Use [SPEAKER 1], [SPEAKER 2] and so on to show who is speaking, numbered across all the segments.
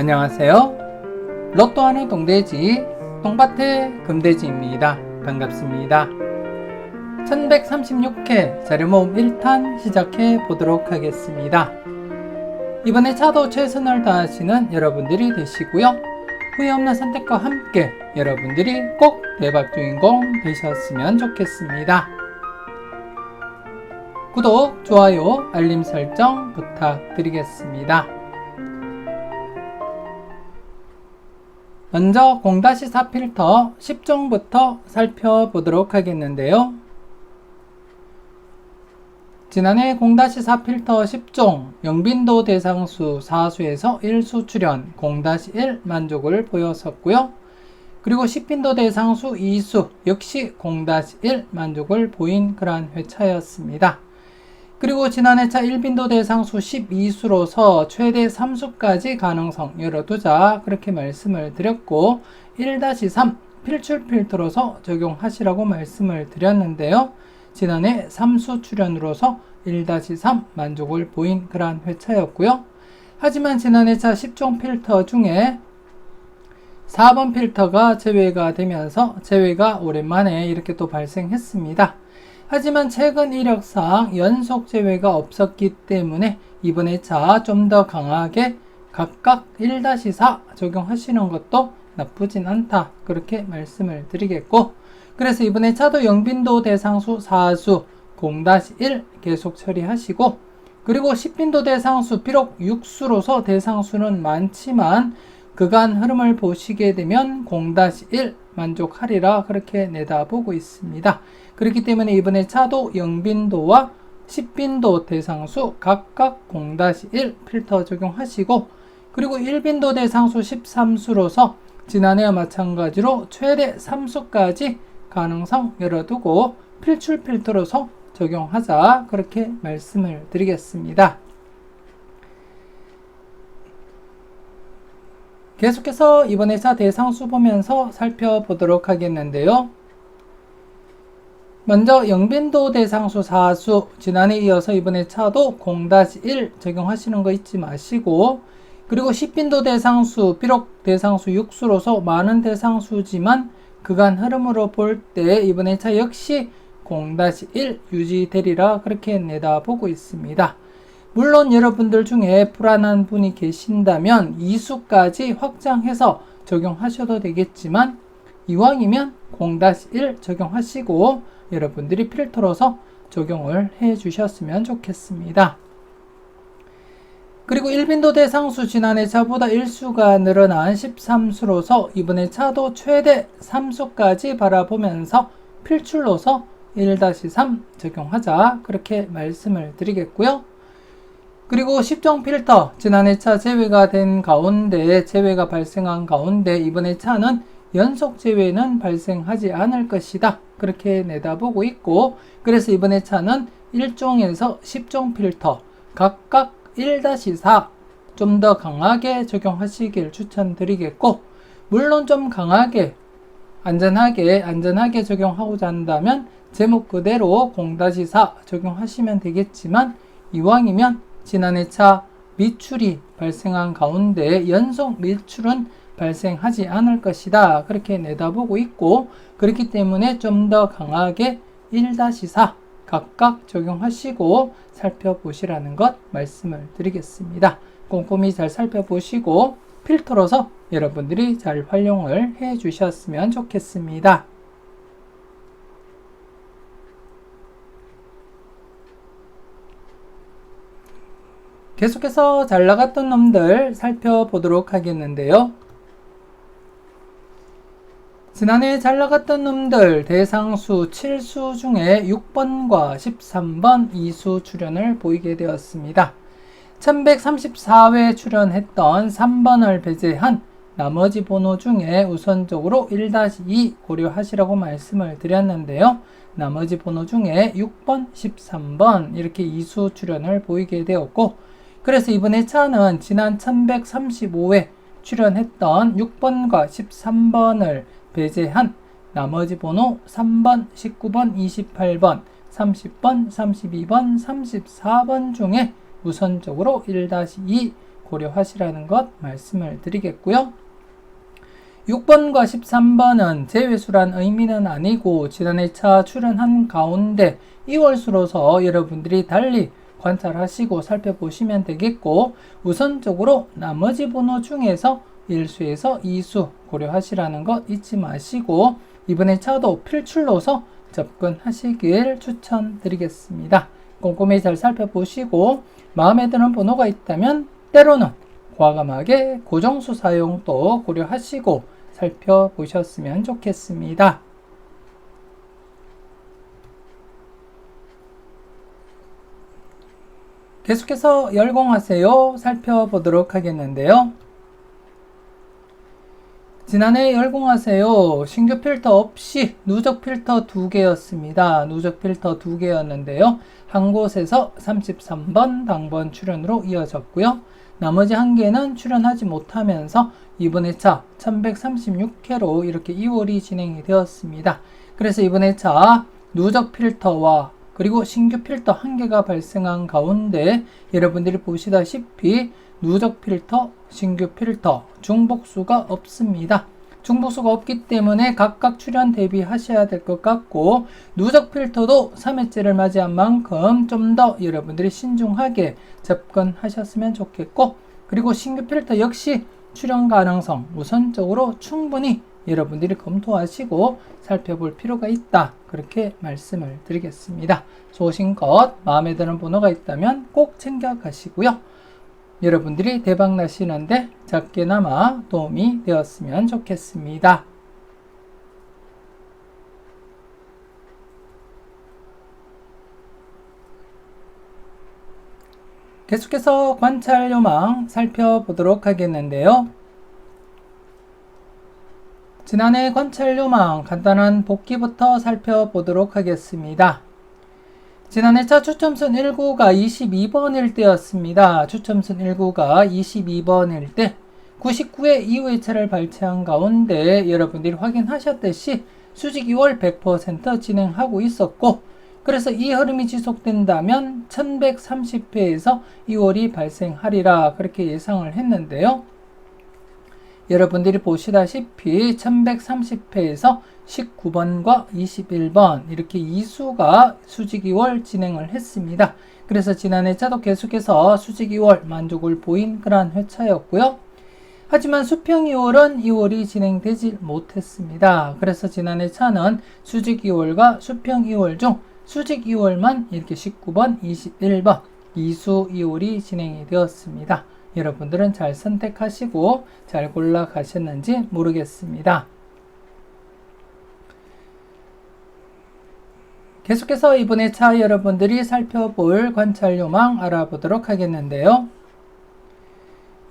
[SPEAKER 1] 안녕하세요. 로또하는 동돼지 똥밭의 금돼지입니다. 반갑습니다. 1136회 자료모음 1탄 시작해 보도록 하겠습니다. 이번에 차도 최선을 다하시는 여러분들이 되시고요. 후회 없는 선택과 함께 여러분들이 꼭 대박 주인공 되셨으면 좋겠습니다. 구독, 좋아요, 알림 설정 부탁드리겠습니다. 먼저 0-4 필터 10종부터 살펴보도록 하겠는데요. 지난해 0-4 필터 10종 영빈도 대상수 4수에서 1수 출현 0-1 만족을 보였었고요. 그리고 10빈도 대상수 2수 역시 0-1 만족을 보인 그러한 회차였습니다. 그리고 지난해 차 1빈도 대상수 12수로서 최대 3수까지 가능성 열어두자 그렇게 말씀을 드렸고 1-3 필출 필터로서 적용하시라고 말씀을 드렸는데요. 지난해 3수 출현으로서 1-3 만족을 보인 그러한 회차였고요. 하지만 지난해 차 10종 필터 중에 4번 필터가 제외가 되면서 제외가 오랜만에 이렇게 또 발생했습니다. 하지만 최근 이력상 연속 제외가 없었기 때문에 이번에 차 좀 더 강하게 각각 1-4 적용하시는 것도 나쁘진 않다 그렇게 말씀을 드리겠고, 그래서 이번에 차도 영빈도 대상수 4수 0-1 계속 처리하시고, 그리고 10빈도 대상수 비록 6수로서 대상수는 많지만 그간 흐름을 보시게 되면 0-1 만족하리라 그렇게 내다보고 있습니다. 그렇기 때문에 이번에 차도 영빈도와 10빈도 대상수 각각 0-1 필터 적용하시고, 그리고 1빈도 대상수 13수로서 지난해와 마찬가지로 최대 3수까지 가능성 열어두고 필출 필터로서 적용하자 그렇게 말씀을 드리겠습니다. 계속해서 이번에 차 대상수 보면서 살펴보도록 하겠는데요. 먼저 영빈도 대상수 4수 지난해 이어서 이번에 차도 0-1 적용하시는 거 잊지 마시고, 그리고 10빈도 대상수 비록 대상수 6수로서 많은 대상수지만 그간 흐름으로 볼 때 이번에 차 역시 0-1 유지되리라 그렇게 내다보고 있습니다. 물론 여러분들 중에 불안한 분이 계신다면 2수까지 확장해서 적용하셔도 되겠지만 이왕이면 0-1 적용하시고 여러분들이 필터로서 적용을 해 주셨으면 좋겠습니다. 그리고 1빈도 대상수 지난해 차보다 1수가 늘어난 13수로서 이번에 차도 최대 3수까지 바라보면서 필출로서 1-3 적용하자 그렇게 말씀을 드리겠고요. 그리고 10종 필터 지난해 차 제외가 된 가운데 제외가 발생한 가운데 이번에 차는 연속 제외는 발생하지 않을 것이다 그렇게 내다보고 있고, 그래서 이번에 차는 1종에서 10종 필터 각각 1-4 좀 더 강하게 적용하시길 추천드리겠고, 물론 좀 강하게 안전하게 적용하고자 한다면 제목 그대로 0-4 적용하시면 되겠지만 이왕이면 지난해 차 미출이 발생한 가운데 연속 미출은 발생하지 않을 것이다 그렇게 내다보고 있고, 그렇기 때문에 좀 더 강하게 1-4 각각 적용하시고 살펴보시라는 것 말씀을 드리겠습니다. 꼼꼼히 잘 살펴보시고 필터로서 여러분들이 잘 활용을 해 주셨으면 좋겠습니다. 계속해서 잘 나갔던 놈들 살펴보도록 하겠는데요. 지난해 잘 나갔던 놈들 대상수 7수 중에 6번과 13번 2수 출현을 보이게 되었습니다. 1134회 출현했던 3번을 배제한 나머지 번호 중에 우선적으로 1-2 고려하시라고 말씀을 드렸는데요. 나머지 번호 중에 6번, 13번 이렇게 2수 출현을 보이게 되었고, 그래서 이번에 차는 지난 1135회 출현했던 6번과 13번을 배제한 나머지 번호 3번, 19번, 28번, 30번, 32번, 34번 중에 우선적으로 1-2 고려하시라는 것 말씀을 드리겠고요. 6번과 13번은 제외수란 의미는 아니고 지난해 차 출연한 가운데 2월수로서 여러분들이 달리 관찰하시고 살펴보시면 되겠고, 우선적으로 나머지 번호 중에서 1수에서 2수 고려하시라는 것 잊지 마시고 이번에 차도 필출로서 접근하시길 추천드리겠습니다. 꼼꼼히 잘 살펴보시고 마음에 드는 번호가 있다면 때로는 과감하게 고정수 사용도 고려하시고 살펴보셨으면 좋겠습니다. 계속해서 열공하세요 살펴보도록 하겠는데요. 지난해 열공하세요 신규 필터 없이 누적 필터 2개였습니다. 누적 필터 2개였는데요. 한 곳에서 33번 당번 출연으로 이어졌고요. 나머지 한 개는 출연하지 못하면서 이번 회차 1136회로 이렇게 2월이 진행이 되었습니다. 그래서 이번 회차 누적 필터와 그리고 신규 필터 한 개가 발생한 가운데 여러분들이 보시다시피 누적 필터, 신규 필터, 중복수가 없습니다. 중복수가 없기 때문에 각각 출연 대비하셔야 될 것 같고, 누적 필터도 3회째를 맞이한 만큼 좀 더 여러분들이 신중하게 접근하셨으면 좋겠고, 그리고 신규 필터 역시 출연 가능성 우선적으로 충분히 여러분들이 검토하시고 살펴볼 필요가 있다. 그렇게 말씀을 드리겠습니다. 소신껏 마음에 드는 번호가 있다면 꼭 챙겨 가시고요. 여러분들이 대박 나시는데 작게나마 도움이 되었으면 좋겠습니다. 계속해서 관찰 요망 살펴보도록 하겠는데요. 지난해 관찰 요망 간단한 복기부터 살펴보도록 하겠습니다. 지난해 차 추첨순 1구가 22번일 때였습니다. 추첨순 1구가 22번일 때 99회 이후의 차를 발췌한 가운데 여러분들이 확인하셨듯이 수직 2월 100% 진행하고 있었고, 그래서 이 흐름이 지속된다면 1130회에서 2월이 발생하리라 그렇게 예상을 했는데요. 여러분들이 보시다시피 1130회에서 19번과 21번 이렇게 2수가 수직 2월 진행을 했습니다. 그래서 지난해 차도 계속해서 수직 2월 만족을 보인 그러한 회차였고요. 하지만 수평 2월은 2월이 진행되지 못했습니다. 그래서 지난해 차는 수직 2월과 수평 2월 중 수직 2월만 이렇게 19번, 21번 2수 2월이 진행이 되었습니다. 여러분들은 잘 선택하시고 잘 골라 가셨는지 모르겠습니다. 계속해서 이번에 차 여러분들이 살펴볼 관찰 요망 알아보도록 하겠는데요.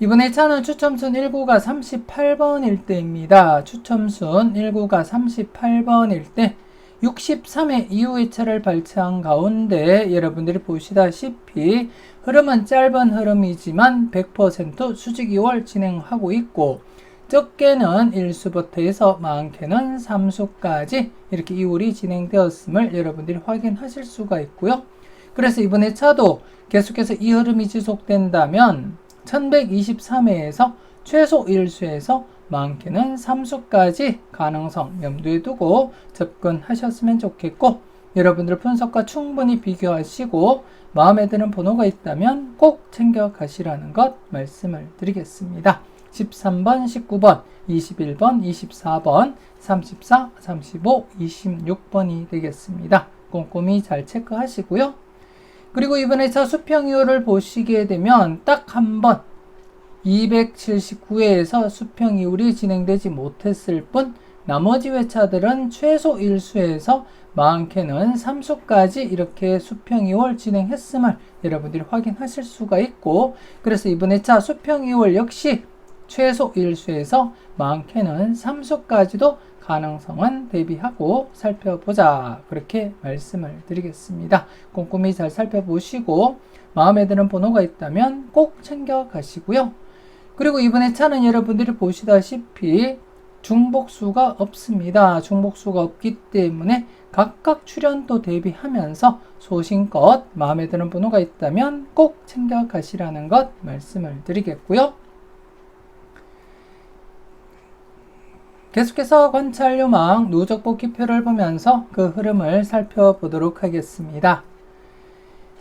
[SPEAKER 1] 이번에 차는 추첨순 1구가 38번일 때입니다. 추첨순 1구가 38번일 때 63회 이후의 차를 발췌한 가운데 여러분들이 보시다시피 흐름은 짧은 흐름이지만 100% 수직 2월 진행하고 있고, 적게는 1수부터 해서 많게는 3수까지 이렇게 2월이 진행되었음을 여러분들이 확인하실 수가 있고요. 그래서 이번에 차도 계속해서 이 흐름이 지속된다면 1123회에서 최소 1수에서 많게는 3수까지 가능성 염두에 두고 접근하셨으면 좋겠고, 여러분들 분석과 충분히 비교하시고 마음에 드는 번호가 있다면 꼭 챙겨 가시라는 것 말씀을 드리겠습니다. 13번, 19번, 21번, 24번, 34, 35, 26번이 되겠습니다. 꼼꼼히 잘 체크하시고요. 그리고 이번에 차 수평 이후를 보시게 되면 딱 한 번 279회에서 수평 이후이 진행되지 못했을 뿐 나머지 회차들은 최소 1수에서 많게는 3수까지 이렇게 수평 2월 진행했음을 여러분들이 확인하실 수가 있고, 그래서 이번 회차 수평 2월 역시 최소 1수에서 많게는 3수까지도 가능성은 대비하고 살펴보자 그렇게 말씀을 드리겠습니다. 꼼꼼히 잘 살펴보시고 마음에 드는 번호가 있다면 꼭 챙겨 가시고요. 그리고 이번에 차는 여러분들이 보시다시피 중복수가 없습니다. 중복수가 없기 때문에 각각 출연도 대비하면서 소신껏 마음에 드는 번호가 있다면 꼭 챙겨가시라는 것 말씀을 드리겠고요. 계속해서 관찰요망 누적보 기표를 보면서 그 흐름을 살펴보도록 하겠습니다.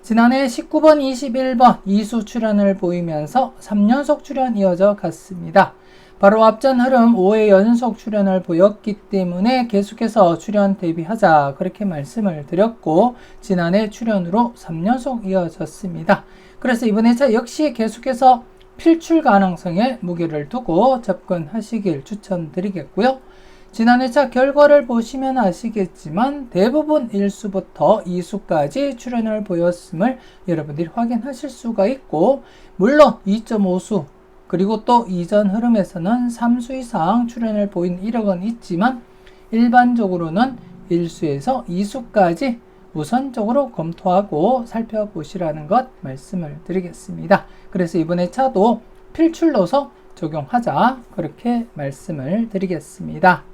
[SPEAKER 1] 지난해 19번, 21번 이수 출연을 보이면서 3연속 출연 이어져 갔습니다. 바로 앞전 흐름 5회 연속 출연을 보였기 때문에 계속해서 출연 대비하자 그렇게 말씀을 드렸고 지난해 출연으로 3연속 이어졌습니다. 그래서 이번 회차 역시 계속해서 필출 가능성에 무게를 두고 접근하시길 추천드리겠고요. 지난 회차 결과를 보시면 아시겠지만 대부분 1수부터 2수까지 출연을 보였음을 여러분들이 확인하실 수가 있고 물론 2.5수 그리고 또 이전 흐름에서는 3수 이상 출연을 보인 이력은 있지만 일반적으로는 1수에서 2수까지 우선적으로 검토하고 살펴보시라는 것 말씀을 드리겠습니다. 그래서 이번에 차도 필출로서 적용하자 그렇게 말씀을 드리겠습니다.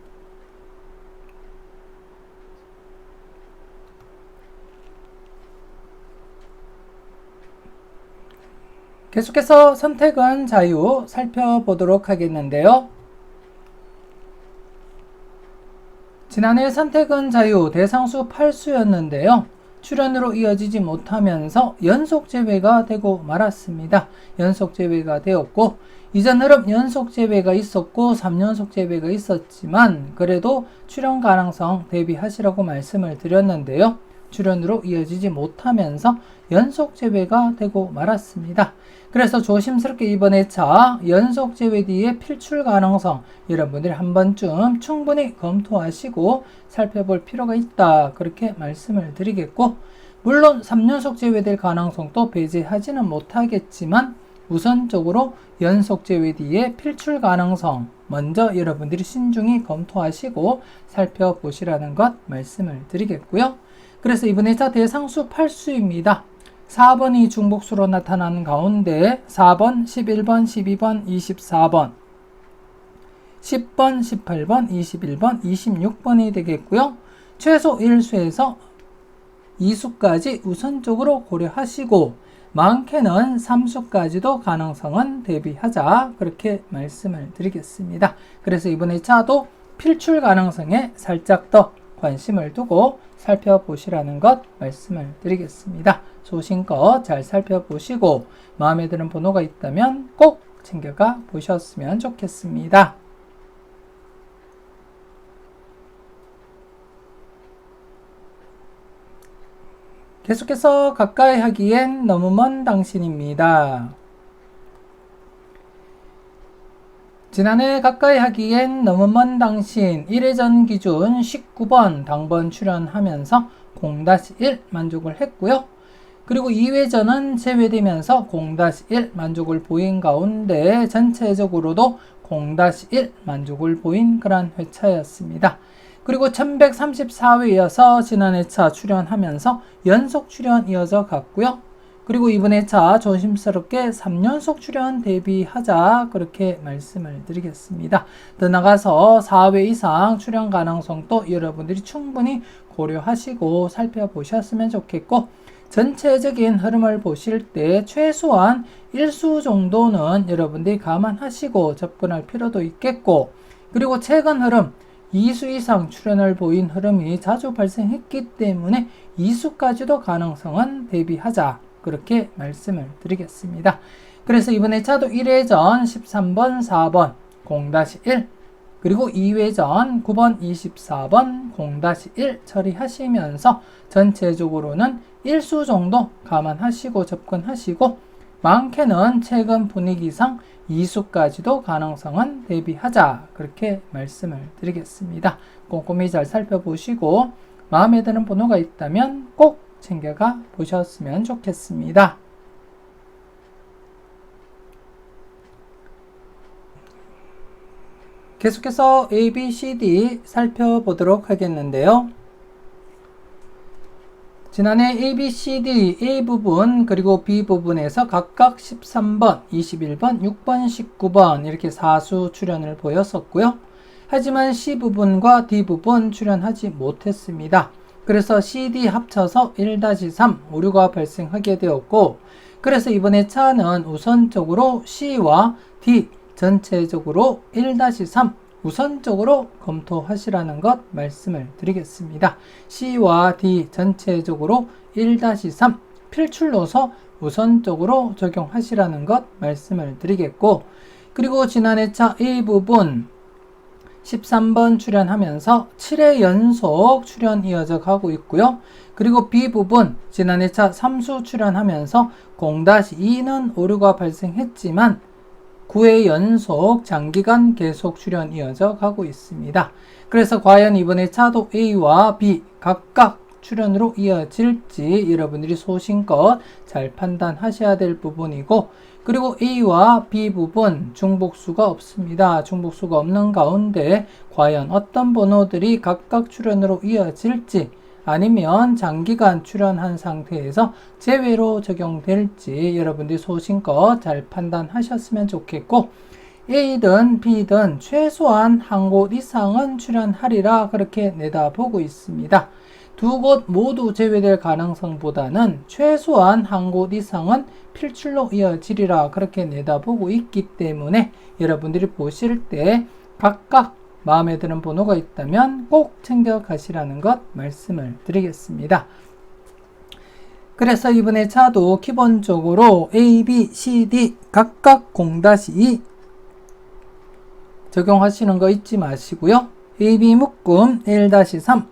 [SPEAKER 1] 계속해서 선택은 자유 살펴보도록 하겠는데요. 지난해 선택은 자유 대상수 8수였는데요. 출연으로 이어지지 못하면서 연속 제외가 되고 말았습니다. 연속 제외가 되었고 이전 흐름 연속 제외가 있었고 3연속 제외가 있었지만 그래도 출연 가능성 대비하시라고 말씀을 드렸는데요. 출연으로 이어지지 못하면서 연속 제외가 되고 말았습니다. 그래서 조심스럽게 이번 회차 연속 제외 뒤에 필출 가능성 여러분들이 한 번쯤 충분히 검토하시고 살펴볼 필요가 있다 그렇게 말씀을 드리겠고 물론 3연속 제외될 가능성도 배제하지는 못하겠지만 우선적으로 연속 제외 뒤에 필출 가능성 먼저 여러분들이 신중히 검토하시고 살펴보시라는 것 말씀을 드리겠고요. 그래서 이번 회차 대상수 8수입니다. 4번이 중복수로 나타나는 가운데 4번, 11번, 12번, 24번, 10번, 18번, 21번, 26번이 되겠고요. 최소 1수에서 2수까지 우선적으로 고려하시고 많게는 3수까지도 가능성은 대비하자 그렇게 말씀을 드리겠습니다. 그래서 이번 회차도 필출 가능성에 살짝 더 관심을 두고 살펴보시라는 것 말씀을 드리겠습니다. 소신껏 잘 살펴보시고 마음에 드는 번호가 있다면 꼭 챙겨가 보셨으면 좋겠습니다. 계속해서 가까이 하기엔 너무 먼 당신입니다. 지난해 가까이 하기엔 너무 먼 당신 1회전 기준 19번 당번 출연하면서 0-1 만족을 했고요. 그리고 2회전은 제외되면서 0-1 만족을 보인 가운데 전체적으로도 0-1 만족을 보인 그런 회차였습니다. 그리고 1134회여서 지난 회차 출연하면서 연속 출연 이어져 갔고요. 그리고 이번 회차 조심스럽게 3연속 출연 대비하자 그렇게 말씀을 드리겠습니다. 더 나가서 4회 이상 출연 가능성도 여러분들이 충분히 고려하시고 살펴보셨으면 좋겠고 전체적인 흐름을 보실 때 최소한 1수 정도는 여러분들이 감안하시고 접근할 필요도 있겠고 그리고 최근 흐름 2수 이상 출연을 보인 흐름이 자주 발생했기 때문에 2수까지도 가능성은 대비하자 그렇게 말씀을 드리겠습니다. 그래서 이번 회차도 1회전 13번 4번 0-1 그리고 2회전 9번 24번 0-1 처리하시면서 전체적으로는 1수 정도 감안하시고 접근하시고 많게는 최근 분위기상 2수까지도 가능성은 대비하자 그렇게 말씀을 드리겠습니다. 꼼꼼히 잘 살펴보시고 마음에 드는 번호가 있다면 꼭 챙겨가 보셨으면 좋겠습니다. 계속해서 A, B, C, D 살펴보도록 하겠는데요. 지난해 A, B, C, D, A 부분 그리고 B 부분에서 각각 13번, 21번, 6번, 19번 이렇게 4수 출연을 보였었고요. 하지만 C 부분과 D 부분 출연하지 못했습니다. 그래서 CD 합쳐서 1-3 오류가 발생하게 되었고, 그래서 이번에 차는 우선적으로 C와 D 전체적으로 1-3 우선적으로 검토하시라는 것 말씀을 드리겠습니다. C와 D 전체적으로 1-3 필출로서 우선적으로 적용하시라는 것 말씀을 드리겠고, 그리고 지난해 차 A 부분 13번 출연하면서 7회 연속 출연 이어져 가고 있고요. 그리고 B 부분 지난해 차 3수 출연하면서 0-2는 오류가 발생했지만 9회 연속 장기간 계속 출연 이어져 가고 있습니다. 그래서 과연 이번에 차도 A와 B 각각 출연으로 이어질지 여러분들이 소신껏 잘 판단하셔야 될 부분이고, 그리고 A와 B 부분 중복수가 없습니다. 중복수가 없는 가운데 과연 어떤 번호들이 각각 출연으로 이어질지, 아니면 장기간 출연한 상태에서 제외로 적용될지 여러분들이 소신껏 잘 판단하셨으면 좋겠고, A든 B든 최소한 한 곳 이상은 출연하리라 그렇게 내다보고 있습니다. 두 곳 모두 제외될 가능성보다는 최소한 한 곳 이상은 필출로 이어지리라 그렇게 내다보고 있기 때문에 여러분들이 보실 때 각각 마음에 드는 번호가 있다면 꼭 챙겨 가시라는 것 말씀을 드리겠습니다. 그래서 이번에 차도 기본적으로 A, B, C, D 각각 0-2 적용하시는 거 잊지 마시고요. A, B 묶음 1-3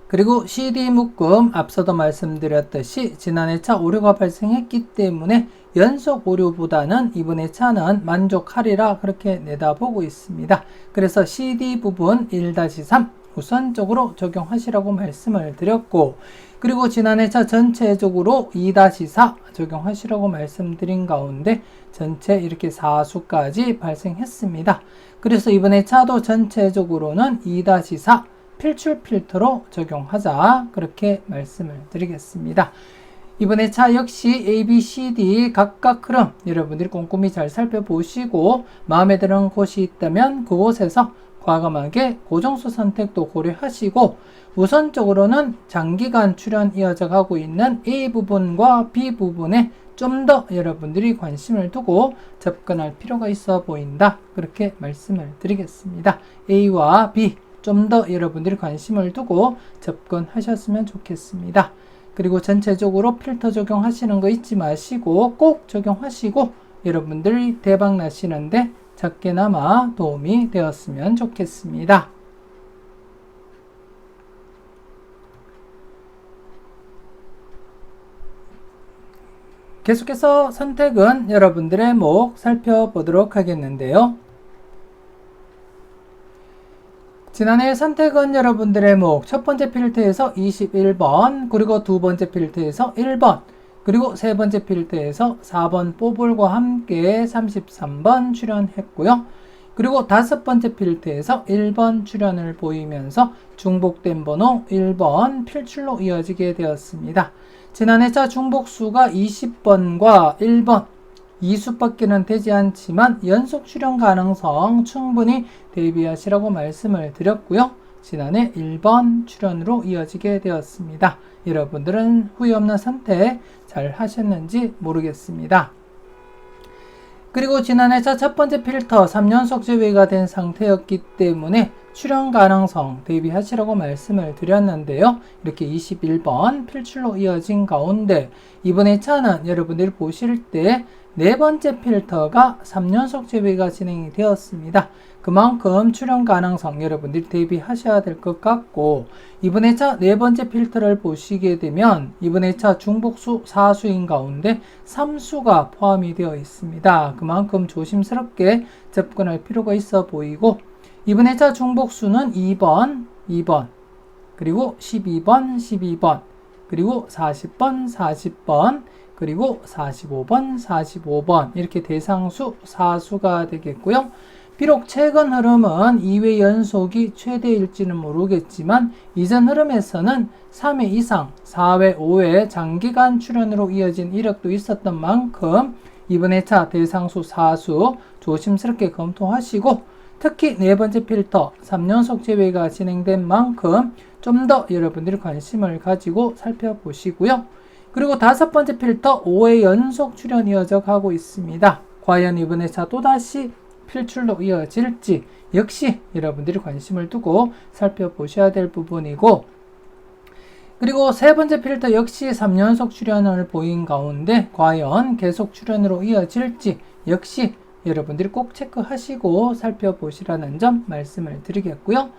[SPEAKER 1] 그리고 CD 묶음 앞서도 말씀드렸듯이 지난해 차 오류가 발생했기 때문에 연속 오류보다는 이번에 차는 만족하리라 그렇게 내다보고 있습니다. 그래서 CD 부분 1-3 우선적으로 적용하시라고 말씀을 드렸고, 그리고 지난해 차 전체적으로 2-4 적용하시라고 말씀드린 가운데 전체 이렇게 4수까지 발생했습니다. 그래서 이번에 차도 전체적으로는 2-4 필출 필터로 적용하자 그렇게 말씀을 드리겠습니다. 이번에 차 역시 A, B, C, D 각각 흐름 여러분들이 꼼꼼히 잘 살펴보시고 마음에 드는 곳이 있다면 그곳에서 과감하게 고정수 선택도 고려하시고, 우선적으로는 장기간 출연 이어져 가고 있는 A 부분과 B 부분에 좀 더 여러분들이 관심을 두고 접근할 필요가 있어 보인다 그렇게 말씀을 드리겠습니다. A와 B 좀 더 여러분들이 관심을 두고 접근하셨으면 좋겠습니다. 그리고 전체적으로 필터 적용하시는 거 잊지 마시고 꼭 적용하시고 여러분들이 대박 나시는데 작게나마 도움이 되었으면 좋겠습니다. 계속해서 선택은 여러분들의 목 살펴보도록 하겠는데요. 지난해 선택은 여러분들의 목 첫 번째 필터에서 21번, 그리고 두 번째 필터에서 1번, 그리고 세 번째 필터에서 4번 뽀볼과 함께 33번 출연했고요. 그리고 다섯 번째 필터에서 1번 출연을 보이면서 중복된 번호 1번 필출로 이어지게 되었습니다. 지난해 차 중복수가 20번과 1번 2수밖에는 되지 않지만 연속 출연 가능성 충분히 대비하시라고 말씀을 드렸고요. 지난해 1번 출연으로 이어지게 되었습니다. 여러분들은 후회 없는 선택 잘 하셨는지 모르겠습니다. 그리고 지난해 차 첫 번째 필터 3연속 제외가 된 상태였기 때문에 출연 가능성 대비하시라고 말씀을 드렸는데요. 이렇게 21번 필출로 이어진 가운데 이번에 차는 여러분들이 보실 때 네 번째 필터가 3연속 제외가 진행이 되었습니다. 그만큼 출연 가능성 여러분들이 대비하셔야 될 것 같고, 이번에 차 네 번째 필터를 보시게 되면 이번에 차 중복수 4수인 가운데 3수가 포함이 되어 있습니다. 그만큼 조심스럽게 접근할 필요가 있어 보이고, 이번에 차 중복수는 2번, 2번, 그리고 12번, 12번, 그리고 40번, 40번, 그리고 45번, 45번 이렇게 대상수 4수가 되겠고요. 비록 최근 흐름은 2회 연속이 최대일지는 모르겠지만 이전 흐름에서는 3회 이상, 4회, 5회 장기간 출연으로 이어진 이력도 있었던 만큼 이번에 차 대상수 4수 조심스럽게 검토하시고, 특히 네 번째 필터 3연속 제외가 진행된 만큼 좀 더 여러분들이 관심을 가지고 살펴보시고요. 그리고 다섯 번째 필터 5회 연속 출연 이어져 가고 있습니다. 과연 이번 회차 또다시 필출로 이어질지 역시 여러분들이 관심을 두고 살펴보셔야 될 부분이고, 그리고 세 번째 필터 역시 3연속 출연을 보인 가운데 과연 계속 출연으로 이어질지 역시 여러분들이 꼭 체크하시고 살펴보시라는 점 말씀을 드리겠고요.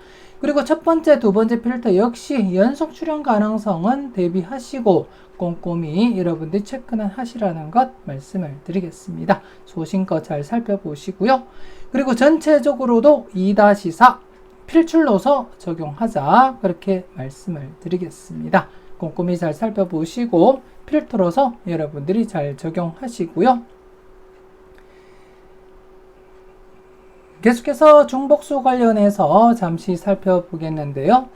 [SPEAKER 1] 그리고 첫 번째, 두 번째 필터 역시 연속 출연 가능성은 대비하시고 꼼꼼히 여러분들이 체크는 하시라는 것 말씀을 드리겠습니다. 소신껏 잘 살펴보시고요. 그리고 전체적으로도 2-4 필출로서 적용하자 그렇게 말씀을 드리겠습니다. 꼼꼼히 잘 살펴보시고 필터로서 여러분들이 잘 적용하시고요. 계속해서 중복수 관련해서 잠시 살펴보겠는데요.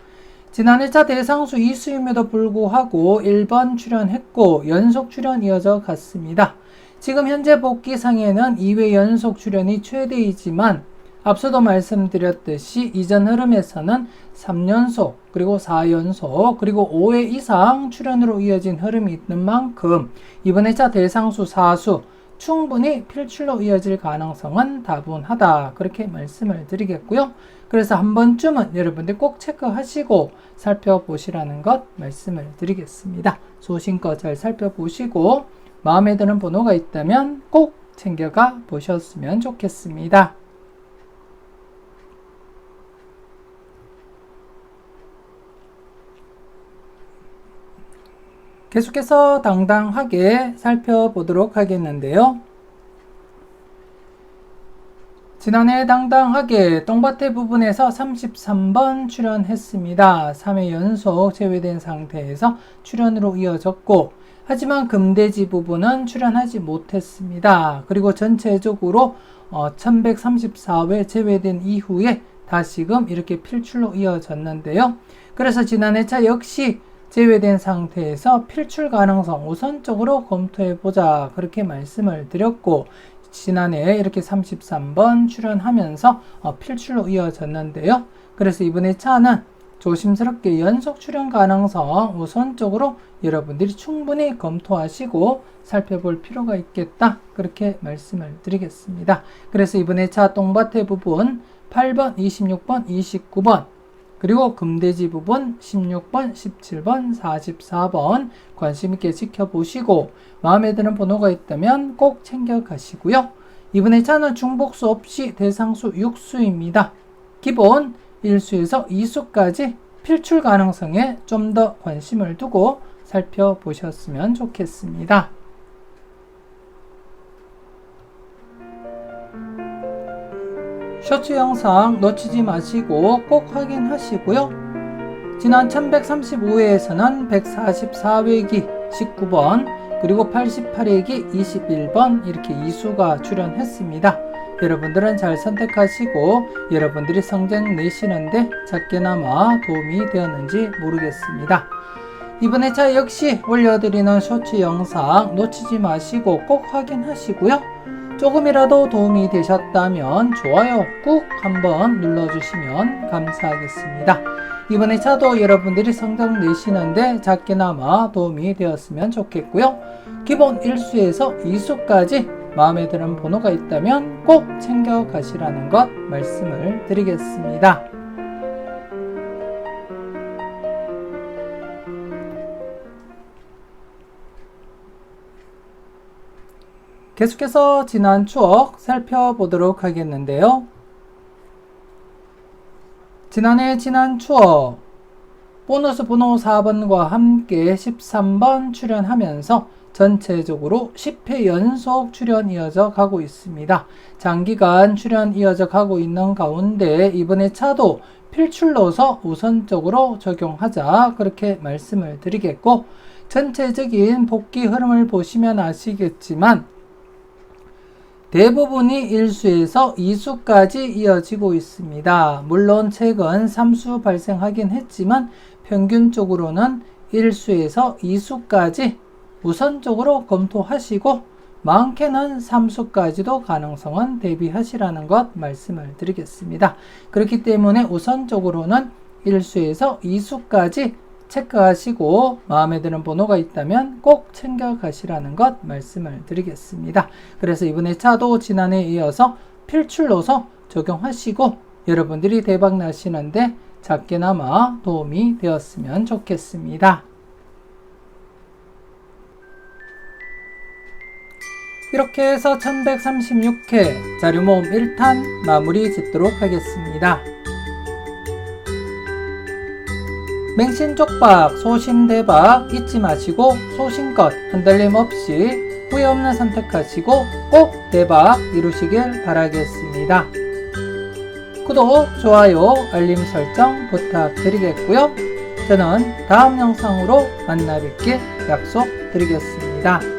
[SPEAKER 1] 지난 1차 대상수 이수임에도 불구하고 1번 출연했고 연속 출연 이어져 갔습니다. 지금 현재 복귀상에는 2회 연속 출연이 최대이지만 앞서도 말씀드렸듯이 이전 흐름에서는 3연속 그리고 4연속 그리고 5회 이상 출연으로 이어진 흐름이 있는 만큼 이번 1차 대상수 4수 충분히 필출로 이어질 가능성은 다분하다 그렇게 말씀을 드리겠고요. 그래서 한 번쯤은 여러분들 꼭 체크하시고 살펴보시라는 것 말씀을 드리겠습니다. 소신껏 잘 살펴보시고 마음에 드는 번호가 있다면 꼭 챙겨가 보셨으면 좋겠습니다. 계속해서 당당하게 살펴보도록 하겠는데요. 지난해 당당하게 똥밭의 부분에서 33번 출연했습니다. 3회 연속 제외된 상태에서 출연으로 이어졌고, 하지만 금돼지 부분은 출연하지 못했습니다. 그리고 전체적으로 1134회 제외된 이후에 다시금 이렇게 필출로 이어졌는데요. 그래서 지난 회차 역시 제외된 상태에서 필출 가능성 우선적으로 검토해보자 그렇게 말씀을 드렸고, 지난해 이렇게 33번 출연하면서 필출로 이어졌는데요. 그래서 이번 회차는 조심스럽게 연속 출연 가능성 우선적으로 여러분들이 충분히 검토하시고 살펴볼 필요가 있겠다 그렇게 말씀을 드리겠습니다. 그래서 이번 회차 똥밭의 부분 8번, 26번, 29번 그리고 금돼지 부분 16번, 17번, 44번 관심있게 지켜보시고 마음에 드는 번호가 있다면 꼭 챙겨가시고요. 이번 회차는 중복수 없이 대상수 6수입니다. 기본 1수에서 2수까지 필출 가능성에 좀 더 관심을 두고 살펴보셨으면 좋겠습니다. 쇼츠 영상 놓치지 마시고 꼭 확인하시고요. 지난 1135회에서는 144회기 19번 그리고 88회기 21번 이렇게 2수가 출연했습니다. 여러분들은 잘 선택하시고 여러분들이 성적 내시는데 작게나마 도움이 되었는지 모르겠습니다. 이번 회차 역시 올려드리는 쇼츠 영상 놓치지 마시고 꼭 확인하시고요. 조금이라도 도움이 되셨다면 좋아요 꾹 한번 눌러주시면 감사하겠습니다. 이번 회차도 여러분들이 성적 내시는데 작게나마 도움이 되었으면 좋겠고요. 기본 1수에서 2수까지 마음에 드는 번호가 있다면 꼭 챙겨가시라는 것 말씀을 드리겠습니다. 계속해서 지난 추억 살펴보도록 하겠는데요. 지난해 지난 추억 보너스 번호 4번과 함께 13번 출연하면서 전체적으로 10회 연속 출연 이어져 가고 있습니다. 장기간 출연 이어져 가고 있는 가운데 이번 회차도 필출로서 우선적으로 적용하자 그렇게 말씀을 드리겠고, 전체적인 복귀 흐름을 보시면 아시겠지만 대부분이 1수에서 2수까지 이어지고 있습니다. 물론 최근 3수 발생하긴 했지만 평균적으로는 1수에서 2수까지 우선적으로 검토하시고 많게는 3수까지도 가능성은 대비하시라는 것 말씀을 드리겠습니다. 그렇기 때문에 우선적으로는 1수에서 2수까지 체크하시고 마음에 드는 번호가 있다면 꼭 챙겨가시라는 것 말씀을 드리겠습니다. 그래서 이번에 차도 지난해에 이어서 필출로서 적용하시고 여러분들이 대박 나시는데 작게나마 도움이 되었으면 좋겠습니다. 이렇게 해서 1136회 자료모음 1탄 마무리 짓도록 하겠습니다. 맹신쪽박, 소신대박 잊지 마시고 소신껏 흔들림 없이 후회 없는 선택하시고 꼭 대박 이루시길 바라겠습니다. 구독, 좋아요, 알림 설정 부탁드리겠고요. 저는 다음 영상으로 만나 뵙길 약속드리겠습니다.